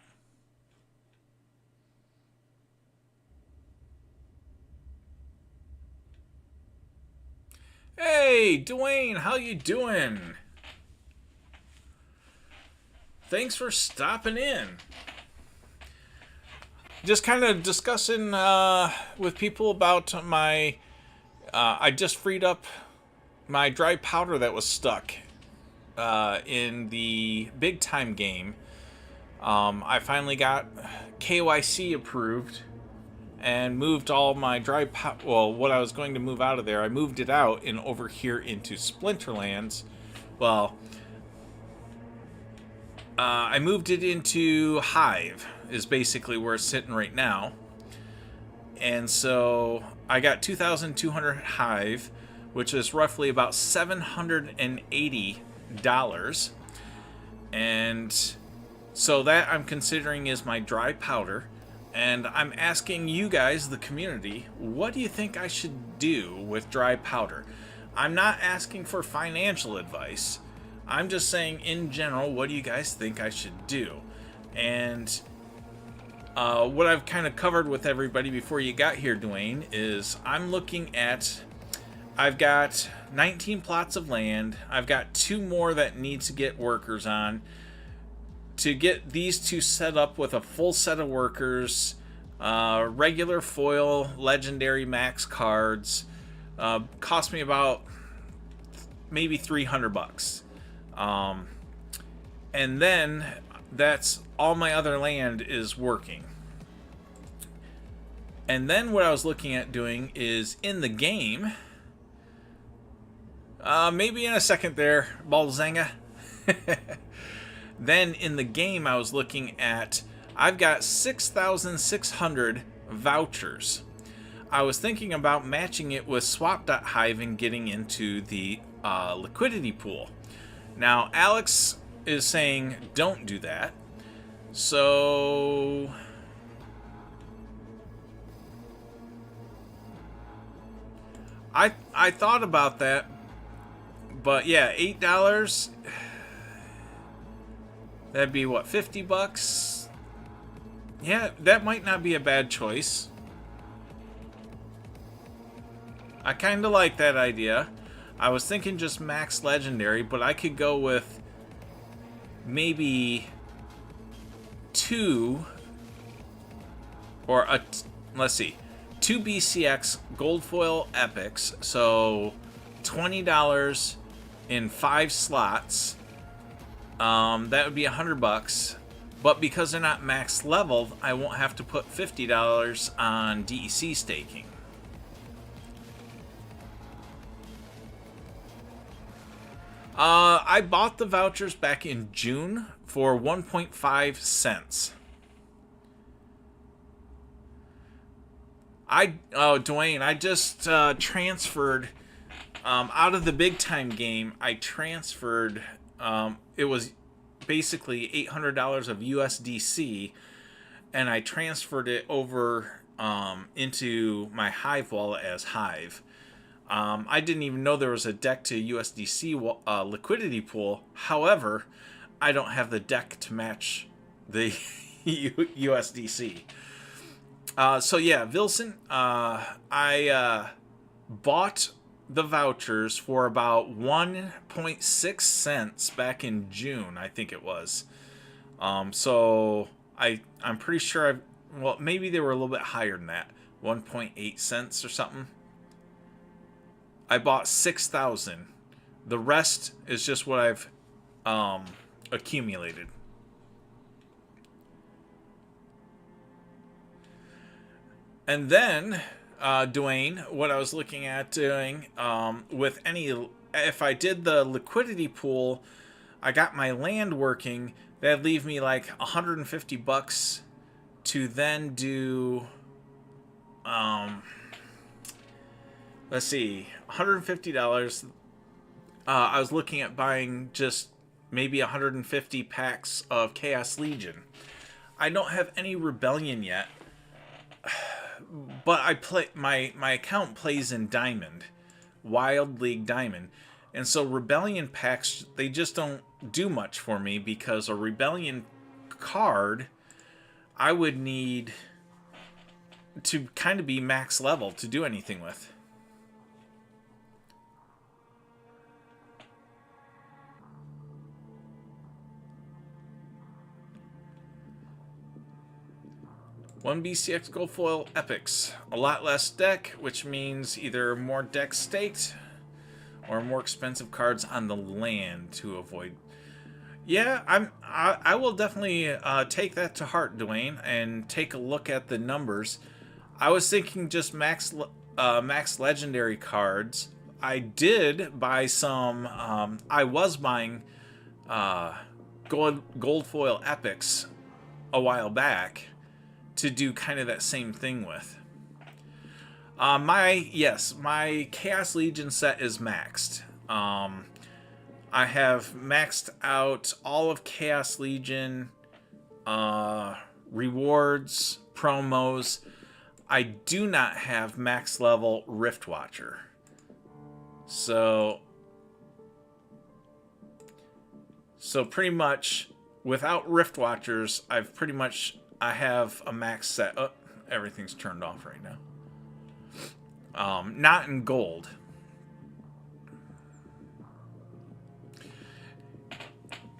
Hey, Dwayne, how you doing? Thanks for stopping in. Just kind of discussing with people about my... I just freed up my dry powder that was stuck in the big time game. I finally got KYC approved and moved all my dry powder... Well, what I was going to move out of there, I moved it out and over here into Splinterlands. Well, I moved it into HIVE, is basically where it's sitting right now. And so I got 2,200 HIVE, which is roughly about $780. And so that I'm considering is my dry powder. And I'm asking you guys, the community, what do you think I should do with dry powder? I'm not asking for financial advice. I'm just saying, in general, what do you guys think I should do? And what I've kind of covered with everybody before you got here, Dwayne, is I'm looking at... I've got 19 plots of land. I've got 2 more that need to get workers on. To get these 2 set up with a full set of workers, regular foil, legendary max cards, cost me about maybe $300. And then that's all my other land is working. And then what I was looking at doing is in the game, maybe in a second there, Balzanga. Then in the game I was looking at, I've got 6,600 vouchers. I was thinking about matching it with swap.hive and getting into the liquidity pool. Now Alex is saying don't do that. So I thought about that, but yeah, $8. That'd be what, $50? Yeah, that might not be a bad choice. I kind of like that idea. I was thinking just max legendary, but I could go with maybe 2 or let's see, 2 BCX gold foil epics, so $20 in 5 slots. That would be $100, but because they're not max leveled, I won't have to put $50 on DEC staking. I bought the vouchers back in June for 1.5 cents. Dwayne, I just transferred out of the big time game. I transferred. It was basically $800 of USDC, and I transferred it over into my Hive wallet as Hive. I didn't even know there was a deck to USDC liquidity pool. However, I don't have the deck to match the USDC. So yeah, Vilson, I bought the vouchers for about 1.6 cents back in June, I think it was. So I'm pretty sure well, maybe they were a little bit higher than that, 1.8 cents or something. I bought 6,000. The rest is just what I've accumulated. And then, Dwayne, what I was looking at doing with if I did the liquidity pool, I got my land working, that'd leave me like $150 to then do, let's see, $150. I was looking at buying just maybe 150 packs of Chaos Legion. I don't have any Rebellion yet, but I play my account plays in Diamond, Wild League Diamond, and so Rebellion packs, they just don't do much for me, because a Rebellion card I would need to kind of be max level to do anything with. One BCX gold foil epics, a lot less deck, which means either more deck staked or more expensive cards on the land to avoid. Yeah, I will definitely take that to heart, Dwayne, and take a look at the numbers. I was thinking just max legendary cards. I did buy some. I was buying gold foil epics a while back to do kind of that same thing with. My Chaos Legion set is maxed. I have maxed out all of Chaos Legion rewards, promos. I do not have max level Rift Watcher. So pretty much without Rift Watchers, I have a max set. Oh, everything's turned off right now. Not in gold.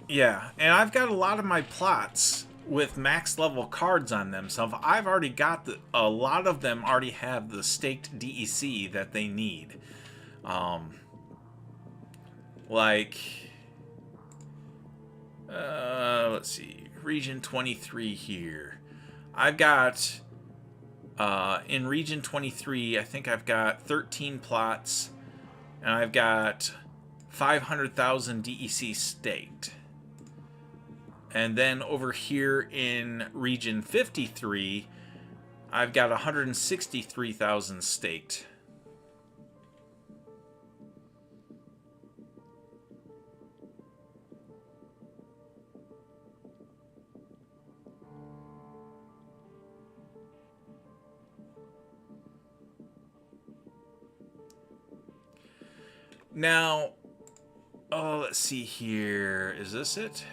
Yeah, and I've got a lot of my plots with max level cards on them, so I've already got a lot of them already have the staked DEC that they need. Let's see, region 23 here. I've got in region 23, I think I've got 13 plots, and I've got 500,000 DEC staked. And then over here in region 53, I've got 163,000 staked. Now, oh, let's see here. Is this it?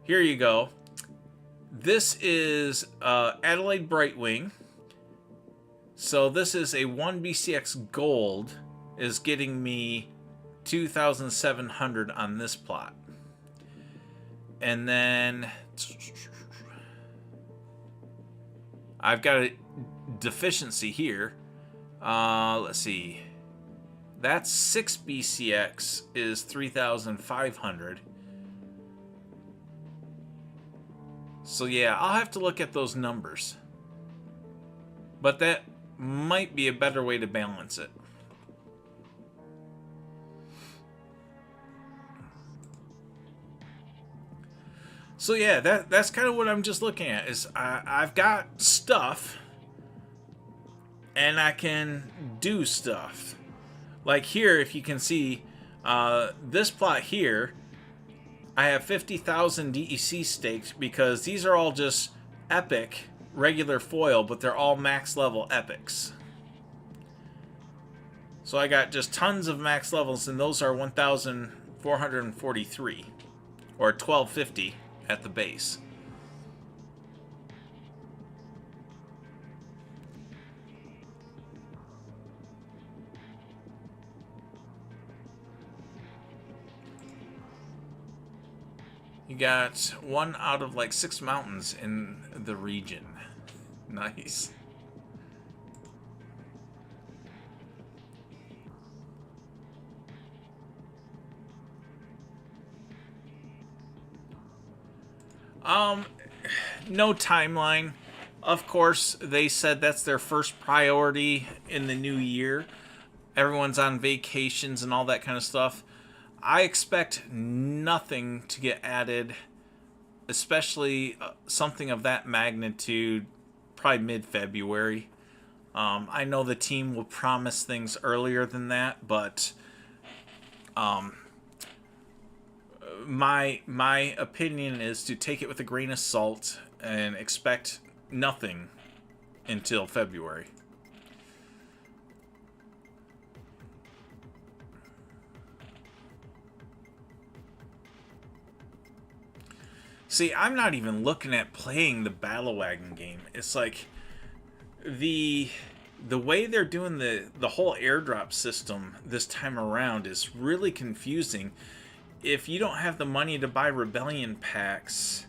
Here you go. This is Adelaide Brightwing. So this is a 1 BCX gold is getting me 2,700 on this plot. And then I've got a deficiency here. Let's see. That's 6 BCX is 3,500. So yeah, I'll have to look at those numbers. But that might be a better way to balance it. So yeah, that's kind of what I'm just looking at. Is I've got stuff, and I can do stuff. Like here, if you can see, this plot here, I have 50,000 DEC staked because these are all just epic regular foil, but they're all max level epics. So I got just tons of max levels, and those are 1,443 or 1,250 at the base. You got 1 out of like 6 mountains in the region. Nice. No timeline. Of course, they said that's their first priority in the new year. Everyone's on vacations and all that kind of stuff. I expect nothing to get added, especially something of that magnitude, probably mid-February. I know the team will promise things earlier than that, but my opinion is to take it with a grain of salt and expect nothing until February. See, I'm not even looking at playing the Battle Wagon game. It's like the way they're doing the whole airdrop system this time around is really confusing. If you don't have the money to buy Rebellion packs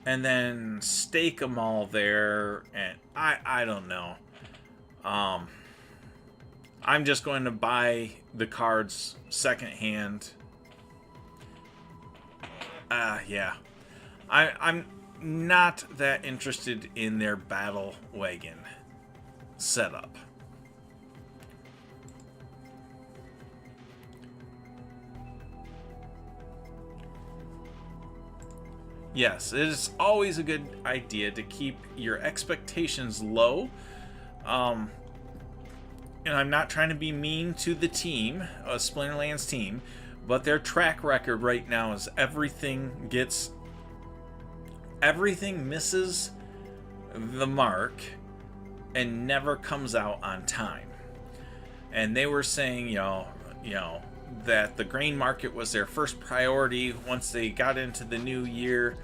and then stake them all there, and I don't know. I'm just going to buy the cards secondhand. Yeah. I'm not that interested in their Battle Wagon setup. Yes, it is always a good idea to keep your expectations low. And I'm not trying to be mean to the team, Splinterlands team, but their track record right now is everything misses the mark and never comes out on time. and they were saying, that the grain market was their first priority once they got into the new year.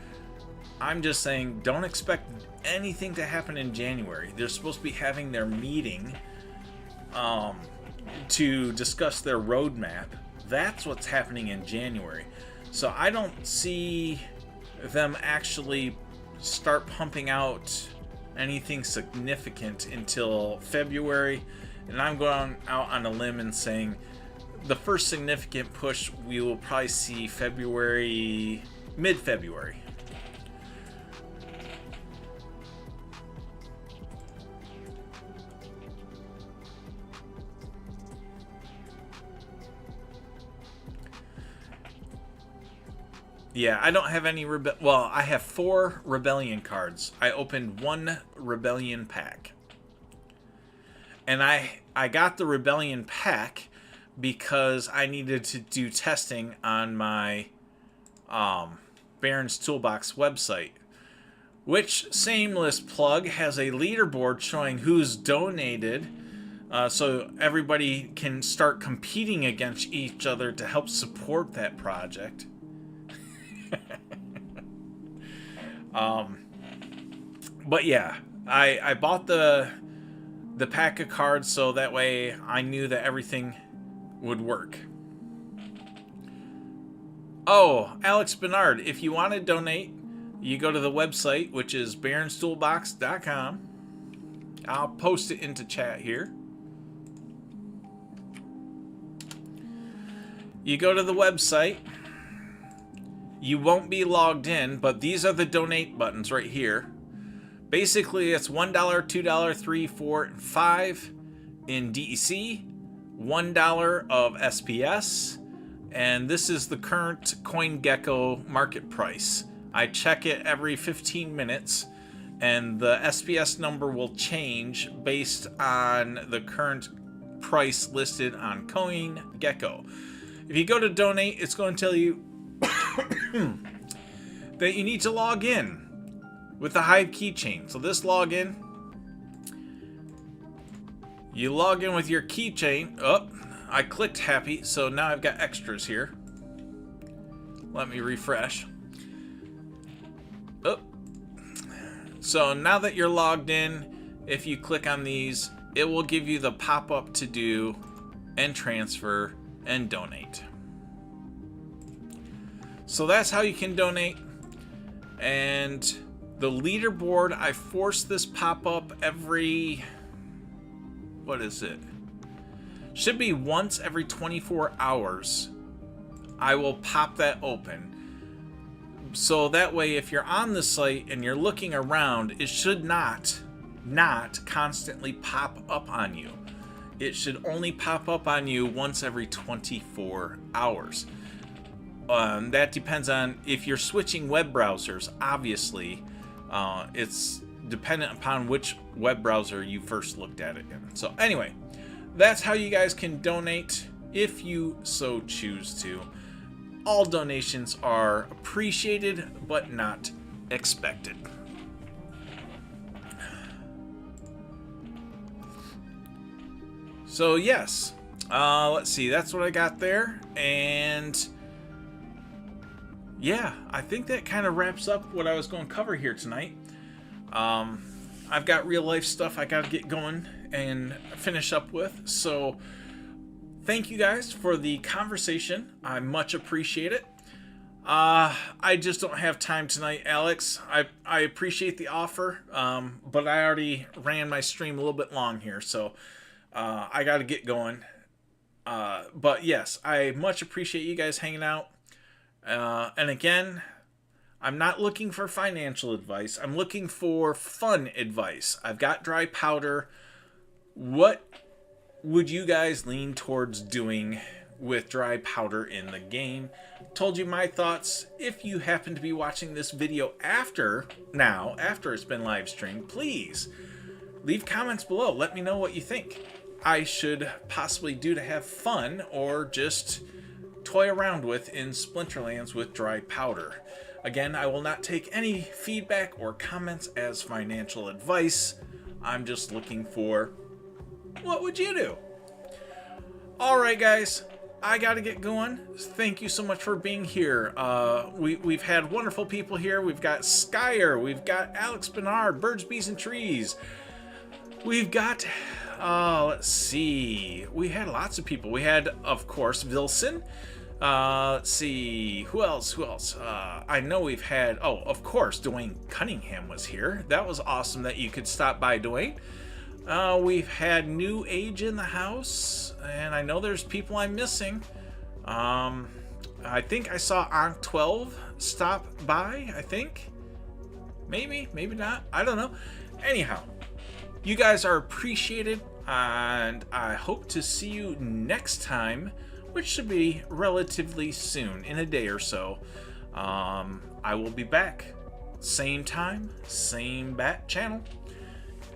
I'm just saying, don't expect anything to happen in January. They're supposed to be having their meeting to discuss their roadmap. That's what's happening in January. So I don't see them actually start pumping out anything significant until February. And I'm going out on a limb and saying the first significant push we will probably see February, mid-February. Yeah, I don't have any well, I have 4 rebellion cards. I opened 1 rebellion pack. And I got the rebellion pack because I needed to do testing on my Barons Toolbox website. Which, shameless plug, has a leaderboard showing who's donated, so everybody can start competing against each other to help support that project. But yeah, I bought the pack of cards so that way I knew that everything would work. Oh, Alex Bernard, if you want to donate, you go to the website, which is baronstoolbox.com. I'll post it into chat here. You go to the website. You won't be logged in, but these are the donate buttons right here. Basically, it's $1, $2, $3, $4, and $5 in DEC, $1 of SPS, and this is the current CoinGecko market price. I check it every 15 minutes, and the SPS number will change based on the current price listed on CoinGecko. If you go to donate, it's going to tell you that you need to log in with the Hive keychain. So this login, you log in with your keychain. Oh, I clicked happy, so now I've got extras here. Let me refresh. Oh, so now that you're logged in, if you click on these, it will give you the pop-up to do and transfer and donate. So that's how you can donate. And the leaderboard, I force this pop-up every, what is it? Should be once every 24 hours. I will pop that open. So that way, if you're on the site and you're looking around, it should not constantly pop up on you. It should only pop up on you once every 24 hours. That depends on if you're switching web browsers. Obviously, it's dependent upon which web browser you first looked at it in. So anyway, that's how you guys can donate if you so choose to. All donations are appreciated but not expected. So yes, let's see, that's what I got there. And yeah, I think that kind of wraps up what I was going to cover here tonight. I've got real life stuff I got to get going and finish up with. So thank you guys for the conversation. I much appreciate it. I just don't have time tonight, Alex. I appreciate the offer, but I already ran my stream a little bit long here, so I got to get going. But yes, I much appreciate you guys hanging out. And again, I'm not looking for financial advice. I'm looking for fun advice. I've got dry powder. What would you guys lean towards doing with dry powder in the game? Told you my thoughts. If you happen to be watching this video after it's been live streamed, please leave comments below. Let me know what you think I should possibly do to have fun or just toy around with in Splinterlands with dry powder. Again, I will not take any feedback or comments as financial advice. I'm just looking for, what would you do? Alright guys, I gotta get going. Thank you so much for being here. We've had wonderful people here. We've got Skyer, we've got Alex Bernard, Birds, Bees, and Trees. We've got, let's see, we had lots of people. We had, of course, Vilson. Let's see, who else? I know we've had, oh, of course, Dwayne Cunningham was here. That was awesome that you could stop by, Dwayne. We've had New Age in the house, and I know there's people I'm missing. I think I saw Ankh 12 stop by, I think. Maybe not. I don't know. Anyhow, you guys are appreciated, and I hope to see you next time, which should be relatively soon, in a day or so. I will be back. Same time, same bat channel.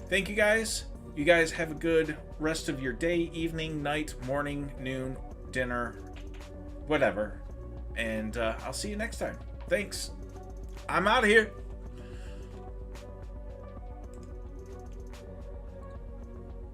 Thank you guys. You guys have a good rest of your day, evening, night, morning, noon, dinner, whatever. And I'll see you next time. Thanks. I'm out of here.